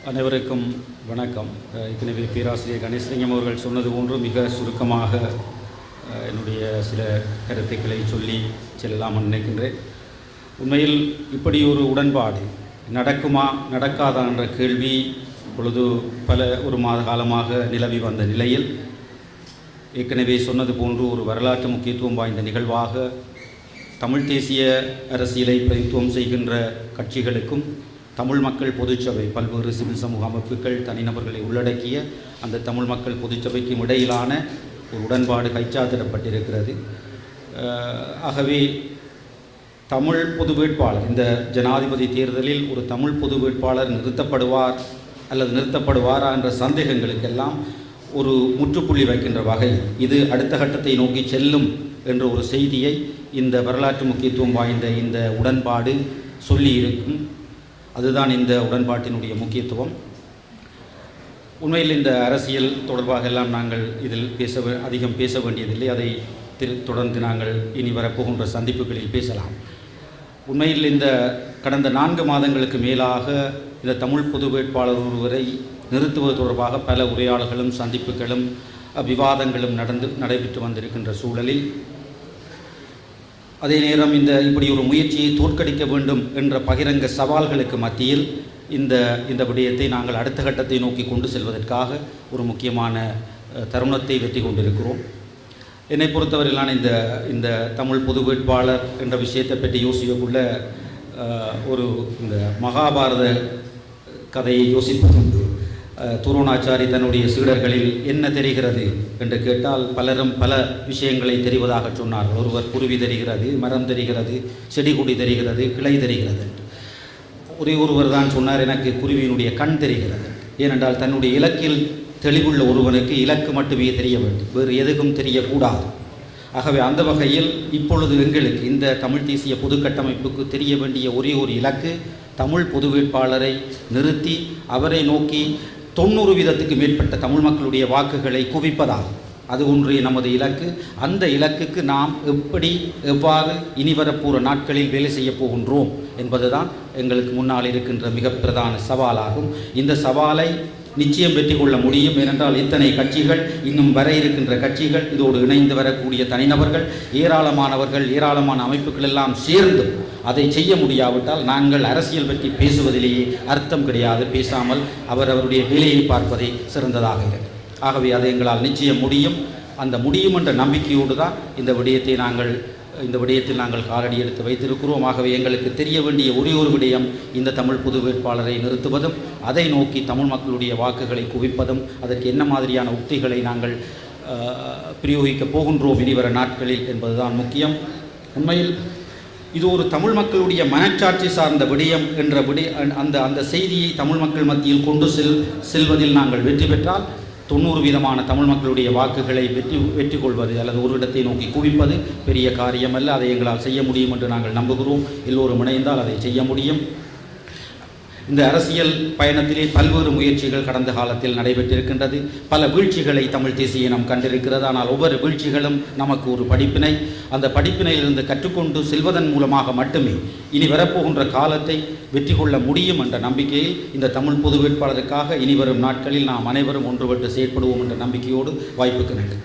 அனைவருக்கும் வணக்கம். ஏற்கனவே பேராசிரியர் கணேசலிங்கம் அவர்கள் சொன்னது போன்று மிக சுருக்கமாக என்னுடைய சில கருத்துக்களை சொல்லி செல்லலாம் நினைக்கின்றேன். உண்மையில் இப்படி ஒரு உடன்பாடு நடக்குமா நடக்காதா என்ற கேள்வி இப்பொழுது ஒரு மாத காலமாக நிலவி வந்த நிலையில் ஏற்கனவே சொன்னது போன்று ஒரு வரலாற்று முக்கியத்துவம் வாய்ந்த நிகழ்வாக தமிழ் தேசிய அரசியலை பிரதித்துவம் செய்கின்ற கட்சிகளுக்கும் தமிழ் மக்கள் பொதுச்சபை பல்வேறு சிவில் சமூக அமைப்புகள் தனிநபர்களை உள்ளடக்கிய அந்த தமிழ் மக்கள் பொதுச்சபைக்கும் இடையிலான ஒரு உடன்பாடு கைச்சாத்திடப்பட்டிருக்கிறது. ஆகவே தமிழ் பொது வேட்பாளர் இந்த ஜனாதிபதி தேர்தலில் ஒரு தமிழ் பொது வேட்பாளர் நிறுத்தப்படுவார் அல்லது நிறுத்தப்படுவாரா என்ற சந்தேகங்களுக்கெல்லாம் ஒரு முற்றுப்புள்ளி வைக்கின்ற வகையில் இது அடுத்த கட்டத்தை நோக்கி செல்லும் என்ற ஒரு செய்தியை இந்த வரலாற்று முக்கியத்துவம் வாய்ந்த இந்த உடன்பாடு சொல்லியிருக்கும். அதுதான் இந்த உடன்பாட்டினுடைய முக்கியத்துவம். உண்மையில் இந்த அரசியல் தொடர்பாக எல்லாம் நாங்கள் இதில் அதிகம் பேச வேண்டியதில்லை. அதை தொடர்ந்து நாங்கள் இனி வரப்போகின்ற சந்திப்புகளில் பேசலாம். உண்மையில் இந்த கடந்த 4 மாதங்களுக்கு மேலாக இந்த தமிழ் பொது வேட்பாளர் ஒருவரை நிறுத்துவது தொடர்பாக பல உரையாடல்களும் சந்திப்புகளும் விவாதங்களும் நடைபெற்று வந்திருக்கின்ற சூழலில் அதே நேரம் இப்படி ஒரு முயற்சியை தோற்கடிக்க வேண்டும் என்ற பகிரங்க சவால்களுக்கு மத்தியில் இந்த விடயத்தை நாங்கள் அடுத்த கட்டத்தை நோக்கி கொண்டு செல்வதற்காக ஒரு முக்கியமான தருணத்தை வெற்றி கொண்டிருக்கிறோம். என்னை பொறுத்தவரையிலான இந்த தமிழ் பொது வேட்பாளர் என்ற விஷயத்தை பற்றி யோசிக்கக்குள்ள இந்த மகாபாரத கதையை யோசிப்பதுண்டு. துரோணாச்சாரி தன்னுடைய சீடர்களில் என்ன தெரிகிறது என்று கேட்டால் பலரும் பல விஷயங்களை தெரிவதாக சொன்னார்கள். ஒருவர் குருவி தெரிகிறது, மரம் தெரிகிறது, செடி கொடி தெரிகிறது, கிளை தெரிகிறது. ஒருவர் தான் சொன்னார், எனக்கு குருவியினுடைய கண் தெரிகிறது. ஏனென்றால் தன்னுடைய இலக்கில் தெளிவுள்ள ஒருவனுக்கு இலக்கு மட்டுமே தெரிய வேண்டும், வேறு எதுக்கும் தெரியக்கூடாது. ஆகவே அந்த வகையில் இப்பொழுது எங்களுக்கு இந்த தமிழ் தேசிய பொது கட்டமைப்புக்கு தெரிய வேண்டிய ஒரே ஒரு இலக்கு தமிழ் பொது வேட்பாளரை நிறுத்தி அவரை நோக்கி 90% மேற்பட்ட தமிழ் மக்களுடைய வாக்குகளை குவிப்பதாகும். அது ஒன்றே நமது இலக்கு. அந்த இலக்குக்கு நாம் எவ்வாறு இனி வரப்போகிற நாட்களில் வேலை செய்ய போகின்றோம் என்பதுதான் எங்களுக்கு முன்னால் இருக்கின்ற மிக பிரதான சவாலாகும். இந்த சவாலை நிச்சயம் வெற்றி கொள்ள முடியும். ஏனென்றால் இத்தனை கட்சிகள், இன்னும் வர இருக்கின்ற கட்சிகள், இதோடு இணைந்து வரக்கூடிய தனிநபர்கள், ஏராளமான அமைப்புகள் எல்லாம் சேர்ந்து அதை செய்ய முடியாவிட்டால் நாங்கள் அரசியல் பற்றி பேசுவதிலேயே அர்த்தம் கிடையாது. பேசாமல் அவருடைய வேலையை பார்ப்பதே சிறந்ததாக இருக்கும். ஆகவே அதை எங்களால் நிச்சயம் முடியும். அந்த முடியும் என்ற நம்பிக்கையோடு தான் இந்த விடயத்தில் நாங்கள் காலடி எடுத்து வைத்திருக்கிறோம். ஆகவே எங்களுக்கு தெரிய வேண்டிய ஒரே ஒரு விடயம் இந்த தமிழ் பொது வேட்பாளரை நிறுத்துவதும் அதை நோக்கி தமிழ் மக்களுடைய வாக்குகளை குவிப்பதும் அதற்கு என்ன மாதிரியான உத்திகளை நாங்கள் பிரயோகிக்கப் போகின்றோம் இனிவர நாட்களில் என்பதுதான் முக்கியம். உண்மையில் இது ஒரு தமிழ் மக்களுடைய மனச்சாட்சி சார்ந்த விடயம் என்ற அந்த செய்தியை தமிழ் மக்கள் மத்தியில் கொண்டு செல்வதில் நாங்கள் வெற்றி பெற்றால் 90% தமிழ் மக்களுடைய வாக்குகளை வெற்றி கொள்வது அல்லது ஒரு இடத்தை நோக்கி குவிப்பது பெரிய காரியமல்ல. அதை எங்களால் செய்ய முடியும் என்று நாங்கள் நம்புகிறோம். எல்லோரும் இணைந்தால் அதை செய்ய முடியும். இந்த அரசியல் பயணத்திலே பல்வேறு முயற்சிகள் கடந்த காலத்தில் நடைபெற்றிருக்கின்றது. பல வீழ்ச்சிகளை தமிழ் தேசிய இனம் கண்டிருக்கிறது. ஆனால் ஒவ்வொரு வீழ்ச்சிகளும் நமக்கு ஒரு படிப்பினை. அந்த படிப்பினையிலிருந்து கற்றுக்கொண்டு செல்வதன் மூலமாக மட்டுமே இனி வரப்போகின்ற காலத்தை வெற்றி கொள்ள முடியும் என்ற நம்பிக்கையில் இந்த தமிழ் பொது வேட்பாளருக்காக இனி வரும் நாட்களில் நாம் அனைவரும் ஒன்றுபட்டு செயற்படுவோம் என்ற நம்பிக்கையோடு வாய்ப்புக்கு நன்றி.